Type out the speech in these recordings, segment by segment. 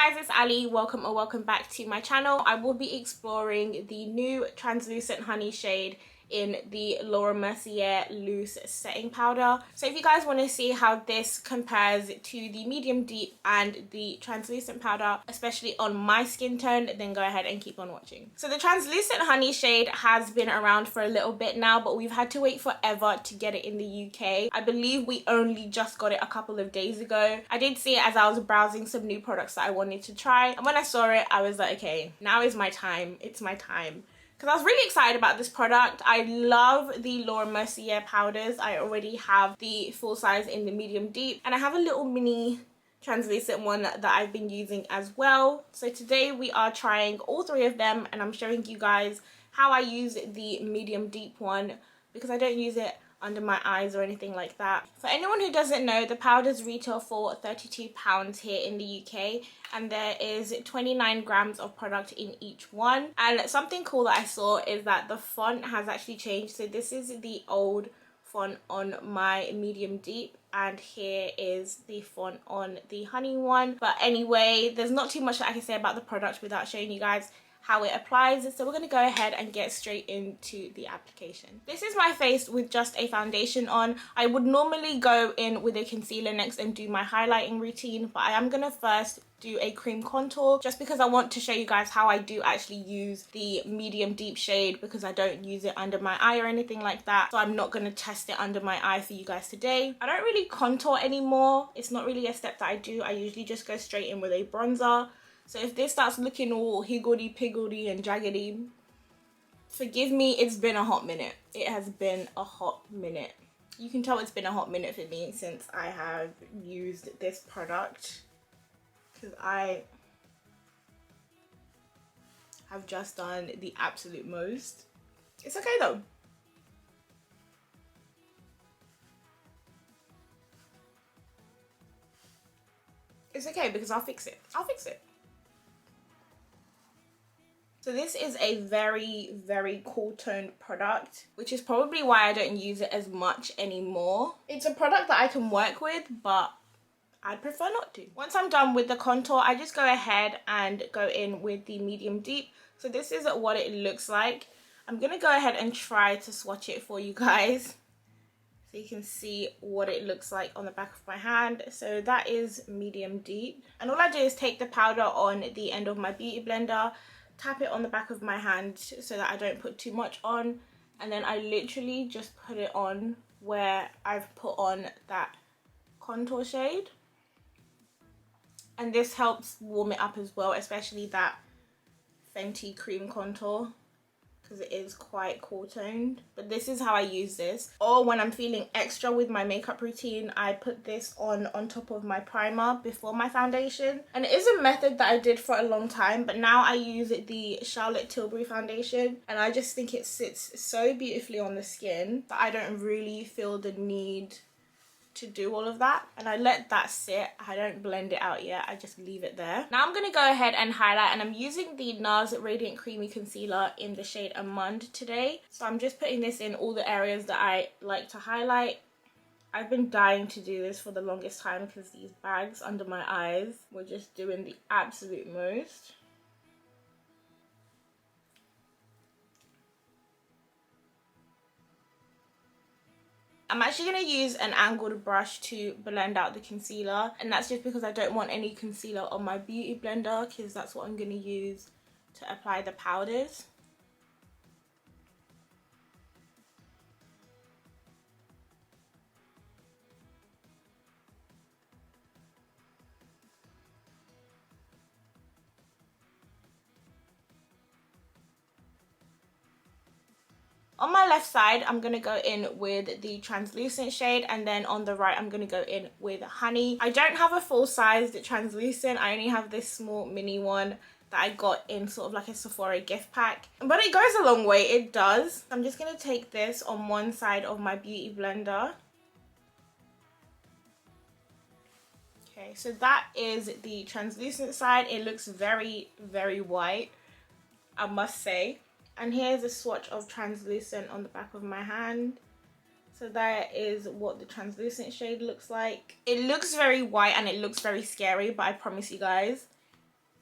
guys, it's Ali. Welcome or welcome back to my channel. I will be exploring the new translucent honey shade in the Mercier loose setting powder. So if you guys want to see how this compares to the medium deep and the translucent powder, especially on my skin tone, then go ahead and keep on watching. So the translucent honey shade has been around for a little bit now, but we've had to wait forever to get it in the UK. I believe we only just got it a couple of days ago. I did see it as I was browsing some new products that I wanted to try, and when I saw it I was like, okay, now is my time. It's my time. Because I was really excited about this product. I love the Mercier powders. I already have the full size in the medium deep, and I have a little mini translucent one that I've been using as well. So today we are trying all three of them, and I'm showing you guys how I use the medium deep one because I don't use it under my eyes or anything like that. For anyone who doesn't know, the powders retail for £32 here in the UK, and there is 29 grams of product in each one. And something cool that I saw is that the font has actually changed. So this is the old font on my medium deep, and here is the font on the honey one. But anyway, there's not too much that I can say about the product without showing you guys how it applies. So we're going to go ahead and get straight into the application. This is my face with just a foundation on. I would normally go in with a concealer next and do my highlighting routine, but I am going to first do a cream contour just because I want to show you guys how I do actually use the medium deep shade, because I don't use it under my eye or anything like that. So I'm not going to test it under my eye for you guys today. I don't really contour anymore. It's not really a step that I do. I usually just go straight in with a bronzer. So if this starts looking all higgledy-piggledy and jaggedy, forgive me, it's been a hot minute. It has been a hot minute. You can tell it's been a hot minute for me since I have used this product, because I have just done the absolute most. It's okay though. It's okay because I'll fix it. I'll fix it. So this is a very, very cool toned product, which is probably why I don't use it as much anymore. It's a product that I can work with, but I'd prefer not to. Once I'm done with the contour, I just go ahead and go in with the medium deep. So this is what it looks like. I'm gonna go ahead and try to swatch it for you guys so you can see what it looks like on the back of my hand. So that is medium deep. And all I do is take the powder on the end of my beauty blender, tap it on the back of my hand so that I don't put too much on, and then I literally just put it on where I've put on that contour shade, and this helps warm it up as well, especially that Fenty cream contour, because it is quite cool toned. But this is how I use this. Or when I'm feeling extra with my makeup routine, I put this on top of my primer before my foundation. And it is a method that I did for a long time, but now I use the Tilbury foundation, and I just think it sits so beautifully on the skin that I don't really feel the need to do all of that, and I let that sit. I don't blend it out yet, I just leave it there. Now I'm going to go ahead and highlight, and I'm using the Nars Radiant Creamy Concealer in the shade Amande today. So I'm just putting this in all the areas that I like to highlight. I've been dying to do this for the longest time because these bags under my eyes were just doing the absolute most. I'm actually going to use an angled brush to blend out the concealer, and that's just because I don't want any concealer on my beauty blender, because that's what I'm going to use to apply the powders. On my left side, I'm going to go in with the translucent shade, and then on the right, I'm going to go in with honey. I don't have a full-sized translucent. I only have this small mini one that I got in sort of like a Sephora gift pack. But it goes a long way, it does. I'm just going to take this on one side of my beauty blender. Okay, so that is the translucent side. It looks very, very white, I must say. And here's a swatch of translucent on the back of my hand. So that is what the translucent shade looks like. It looks very white and it looks very scary, but I promise you guys,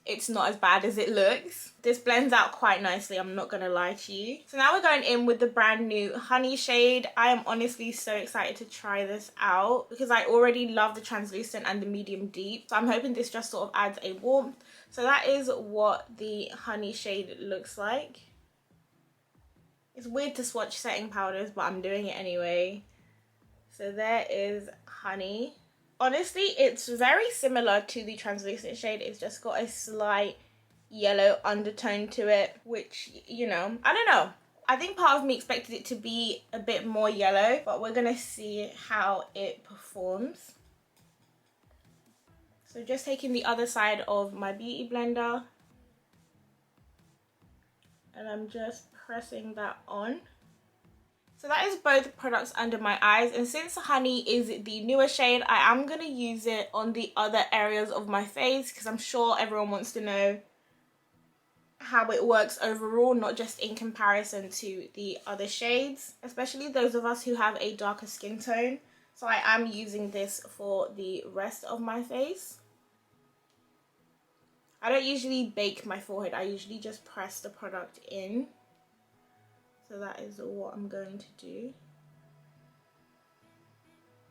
it's not as bad as it looks. This blends out quite nicely, I'm not gonna lie to you. So now we're going in with the brand new Honey shade. I am honestly so excited to try this out because I already love the translucent and the medium deep. So I'm hoping this just sort of adds a warmth. So that is what the Honey shade looks like. It's weird to swatch setting powders, but I'm doing it anyway. So there is Honey. Honestly, it's very similar to the translucent shade. It's just got a slight yellow undertone to it, which, you know, I don't know. I think part of me expected it to be a bit more yellow, but we're gonna see how it performs. So just taking the other side of my beauty blender, and I'm just pressing that on. So that is both products under my eyes, and since Honey is the newer shade, I am going to use it on the other areas of my face because I'm sure everyone wants to know how it works overall, not just in comparison to the other shades, especially those of us who have a darker skin tone. So I am using this for the rest of my face. I don't usually bake my forehead, I usually just press the product in. So that is what I'm going to do.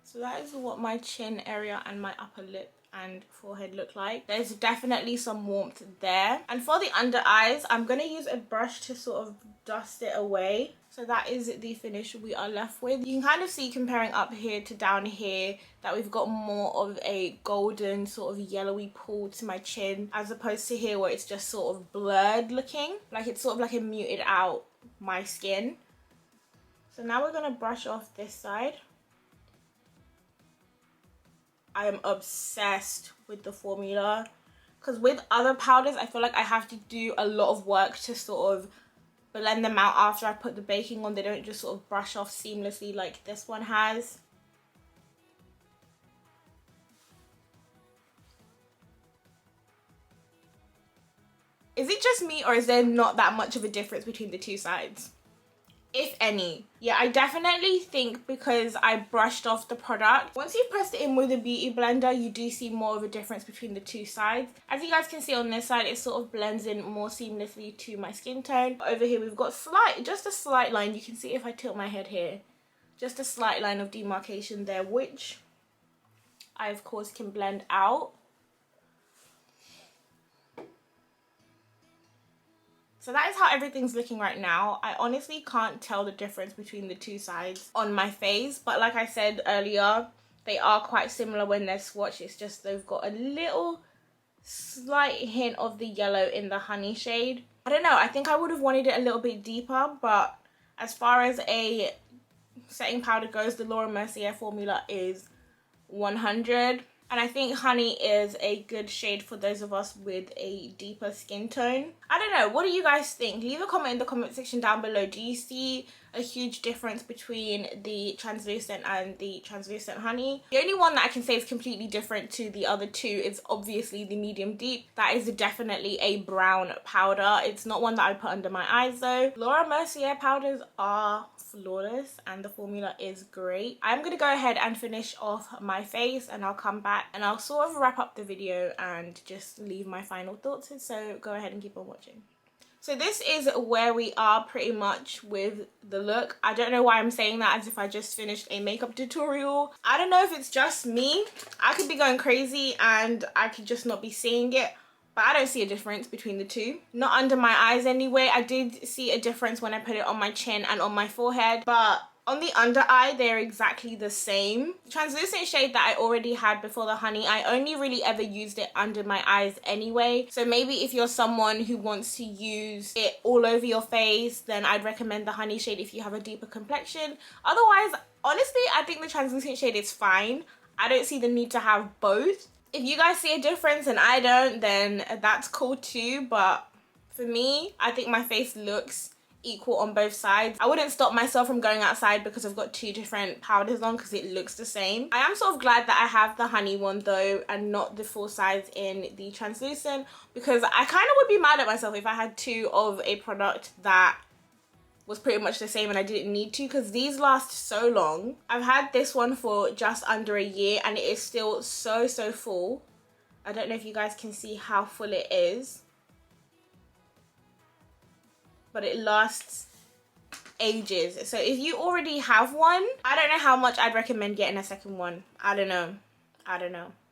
So that is what my chin area and my upper lip and forehead look like. There's definitely some warmth there. And for the under eyes, I'm going to use a brush to sort of dust it away. So that is the finish we are left with. You can kind of see comparing up here to down here that we've got more of a golden sort of yellowy pull to my chin, as opposed to here where it's just sort of blurred looking. Like it's sort of like a muted out my skin. So now we're going to brush off this side. I am obsessed with the formula because with other powders I feel like I have to do a lot of work to sort of blend them out after I put the baking on. They don't just sort of brush off seamlessly like this one has. Is it just me, or is there not that much of a difference between the two sides? If any. Yeah, I definitely think because I brushed off the product. Once you've pressed it in with a beauty blender, you do see more of a difference between the two sides. As you guys can see on this side, it sort of blends in more seamlessly to my skin tone. Over here, we've got just a slight line. You can see if I tilt my head here. Just a slight line of demarcation there, which I, of course, can blend out. So that is how everything's looking right now. I honestly can't tell the difference between the two sides on my face. But like I said earlier, they are quite similar when they're swatched. It's just they've got a little slight hint of the yellow in the Honey shade. I don't know. I think I would have wanted it a little bit deeper. But as far as a setting powder goes, the Laura Mercier formula is 100. And I think Honey is a good shade for those of us with a deeper skin tone. I don't know, what do you guys think? Leave a comment in the comment section down below. Do you see a huge difference between the translucent and the translucent Honey? The only one that I can say is completely different to the other two is obviously the medium deep. That is definitely a brown powder. It's not one that I put under my eyes though. Laura Mercier powders are flawless and the formula is great. I'm gonna go ahead and finish off my face and I'll come back and I'll sort of wrap up the video and just leave my final thoughts. So go ahead and keep on watching. So this is where we are pretty much with the look. I don't know why I'm saying that as if I just finished a makeup tutorial. I don't know if it's just me. I could be going crazy and I could just not be seeing it. But I don't see a difference between the two. Not under my eyes anyway. I did see a difference when I put it on my chin and on my forehead. But on the under eye, they're exactly the same. The translucent shade that I already had before the Honey, I only really ever used it under my eyes anyway. So maybe if you're someone who wants to use it all over your face, then I'd recommend the Honey shade if you have a deeper complexion. Otherwise, honestly, I think the translucent shade is fine. I don't see the need to have both. If you guys see a difference and I don't, then that's cool too. But for me, I think my face looks equal on both sides. I wouldn't stop myself from going outside because I've got two different powders on because it looks the same. I am sort of glad that I have the Honey one though and not the full size in the translucent, because I kind of would be mad at myself if I had two of a product that was pretty much the same and I didn't need to, because these last so long. I've had this one for just under a year and it is still so full. I don't know if you guys can see how full it is, but it lasts ages. So if you already have one, I don't know how much I'd recommend getting a second one. I don't know.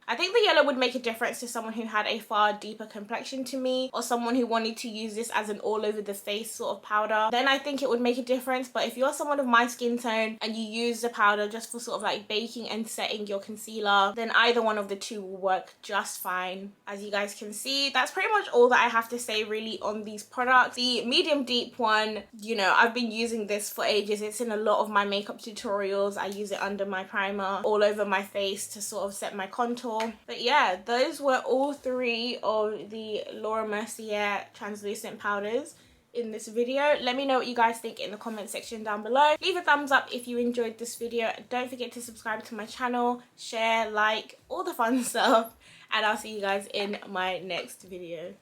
I think the yellow would make a difference to someone who had a far deeper complexion to me, or someone who wanted to use this as an all over the face sort of powder. Then I think it would make a difference. But if you're someone of my skin tone and you use the powder just for sort of like baking and setting your concealer, then either one of the two will work just fine. As you guys can see, that's pretty much all that I have to say really on these products. The medium deep one, you know, I've been using this for ages. It's in a lot of my makeup tutorials. I use it under my primer, all over my face to sort of set my contour. But yeah, those were all three of the Laura Mercier translucent powders in this video. Let me know what you guys think in the comment section down below. Leave a thumbs up if you enjoyed this video. Don't forget to subscribe to my channel, share, like, all the fun stuff, and I'll see you guys in my next video.